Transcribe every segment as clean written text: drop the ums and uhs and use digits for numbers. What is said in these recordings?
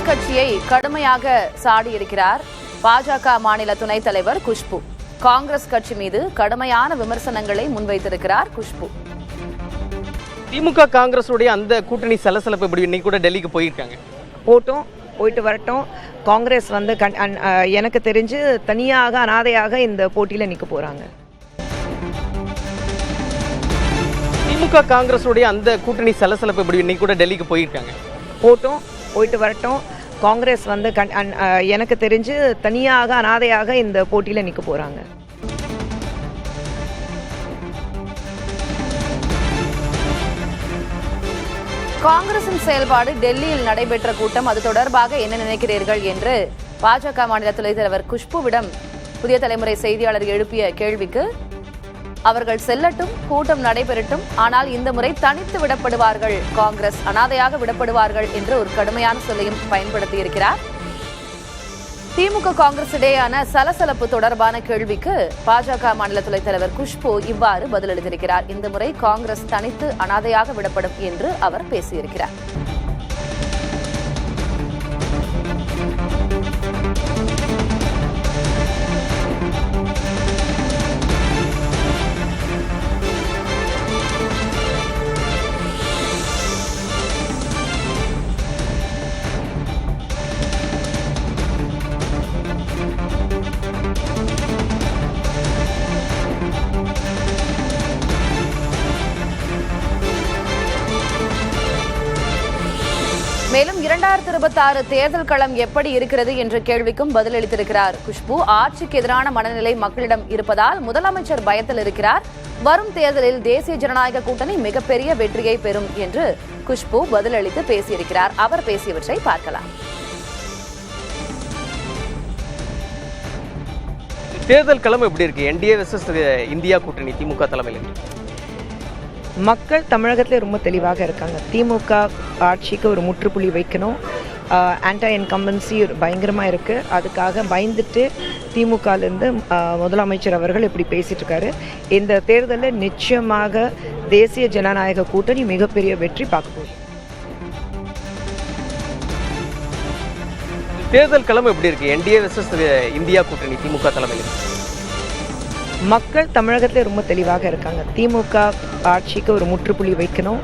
கட்சியை கடுமையாக சாடியிருக்கிறார் பாஜக மாநில துணைத் தலைவர் குஷ்பு. காங்கிரஸ் கட்சி மீது கடுமையான விமர்சனங்களை முன்வைத்திருக்கிறார் குஷ்பு. திமுக காங்கிரஸுடைய அந்த கூட்டணி சலசலப்பு இப்படி இன்னைக்கு கூட டெல்லிக்கு போயிருக்காங்க. போயிட்டு வரட்டும். காங்கிரஸ் எனக்கு தெரிஞ்சு தனியாக அனாதையாக இந்த போட்டியில் நிற்க போறாங்க. திமுக காங்கிரஸுடைய அந்த கூட்டணி சலசலப்பு இப்படி இன்னைக்கு கூட டெல்லிக்கு போயிருக்காங்க. போயிட்டு வரட்டும். காங்கிரஸ் எனக்கு தெரிஞ்சு தனியாக அனாதையாக இந்த போட்டியில் நிற்க போறாங்க. காங்கிரசின் செயல்பாடு டெல்லியில் நடைபெற்ற கூட்டம், அது தொடர்பாக என்ன நினைக்கிறீர்கள் என்று பாஜக மாநில துணைத் தலைவர் குஷ்புவிடம் புதிய தலைமுறை செய்தியாளர் எழுப்பிய கேள்விக்கு, அவர்கள் செல்லட்டும், கூட்டம் நடைபெறட்டும், ஆனால் இந்த முறை தனித்து விடப்படுவார்கள், காங்கிரஸ் அனாதையாக விடப்படுவார்கள் என்று ஒரு கடுமையான சொல்லையும் பயன்படுத்தியிருக்கிறார். திமுக காங்கிரஸ் இடையேயான சலசலப்பு தொடர்பான கேள்விக்கு பாஜக மாநில துணைத் தலைவர் குஷ்பு இவ்வாறு பதிலளித்திருக்கிறார். இந்த முறை காங்கிரஸ் தனித்து அனாதையாக விடப்படும் என்று அவர் பேசியிருக்கிறார். மேலும் 2026 தேர்தல் களம் எப்படி இருக்கிறது என்ற கேள்விக்கும் பதிலளித்திருக்கிறார் குஷ்பு. ஆட்சிக்கு எதிரான மனநிலை மக்களிடம் இருப்பதால் முதலமைச்சர் பயத்தில் இருக்கிறார். வரும் தேர்தலில் தேசிய ஜனநாயக கூட்டணி மிகப்பெரிய வெற்றியை பெறும் என்று குஷ்பு பதிலளித்து பேசியிருக்கிறார். அவர் பேசியவற்றை பார்க்கலாம். தேர்தல் களம் எப்படி இருக்கு? என்டிஏ வெர்சஸ் இந்தியா கூட்டணி திமுக தலைமையில் மக்கள் தமிழகத்தில் ரொம்ப தெளிவாக இருக்காங்க. திமுக ஆட்சிக்கு ஒரு முற்றுப்புள்ளி வைக்கணும். ஆன்டி இன்கம்பன்சி பயங்கரமாக இருக்குது. அதுக்காக பயந்துட்டு திமுகலேருந்து முதலமைச்சர் அவர்கள் இப்படி பேசிட்டு இருக்காரு. இந்த தேர்தலில் நிச்சயமாக தேசிய ஜனநாயக கூட்டணி மிகப்பெரிய வெற்றி பார்க்க போகுது. தேர்தல் களம் எப்படி இருக்கு? என்டிஏ வெர்சஸ் இந்தியா கூட்டணி திமுக தலைமையில் மக்கள் தமிழகத்தில் ரொம்ப தெளிவாக இருக்காங்க. திமுக ஆட்சிக்கு ஒரு முற்றுப்புள்ளி வைக்கணும்.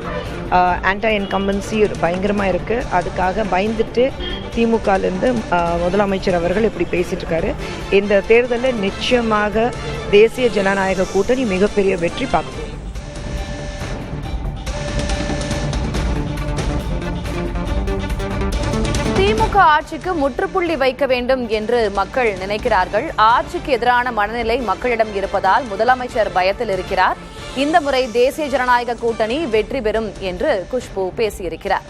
ஆன்டி இன்கம்பன்சி பயங்கரமாக இருக்குது. அதுக்காக பயந்துட்டு திமுகலேருந்து முதலமைச்சர் அவர்கள் இப்படி பேசிட்டு இருக்காரு. இந்த தேர்தலில் நிச்சயமாக தேசிய ஜனநாயக கூட்டணி மிகப்பெரிய வெற்றி பார்க்க போகுது. திமுக ஆட்சிக்கு முற்றுப்புள்ளி வைக்க வேண்டும் என்று மக்கள் நினைக்கிறார்கள். ஆட்சிக்கு எதிரான மனநிலை மக்களிடம் இருப்பதால் முதலமைச்சர் பயத்தில் இருக்கிறார். இந்த முறை தேசிய ஜனநாயக கூட்டணி வெற்றி பெறும் என்று குஷ்பு பேசியிருக்கிறார்.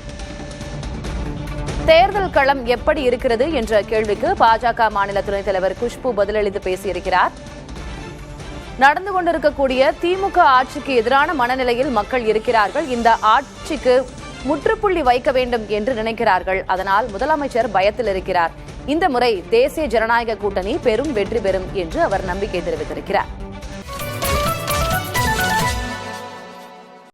தேர்தல் களம் எப்படி இருக்கிறது என்ற கேள்விக்கு பாஜக மாநில துணைத் தலைவர் குஷ்பு பதிலளித்து பேசியிருக்கிறார். நடந்து கொண்டிருக்கக்கூடிய திமுக ஆட்சிக்கு எதிரான மனநிலையில் மக்கள் இருக்கிறார்கள். இந்த ஆட்சிக்கு முற்றுப்புள்ளி வைக்க வேண்டும் என்று நினைக்கிறார்கள். அதனால் முதலமைச்சர் பயத்தில் இருக்கிறார். இந்த முறை தேசிய ஜனநாயக கூட்டணி பெரும் வெற்றி பெறும் என்று அவர் நம்பிக்கை தெரிவித்திருக்கிறார்.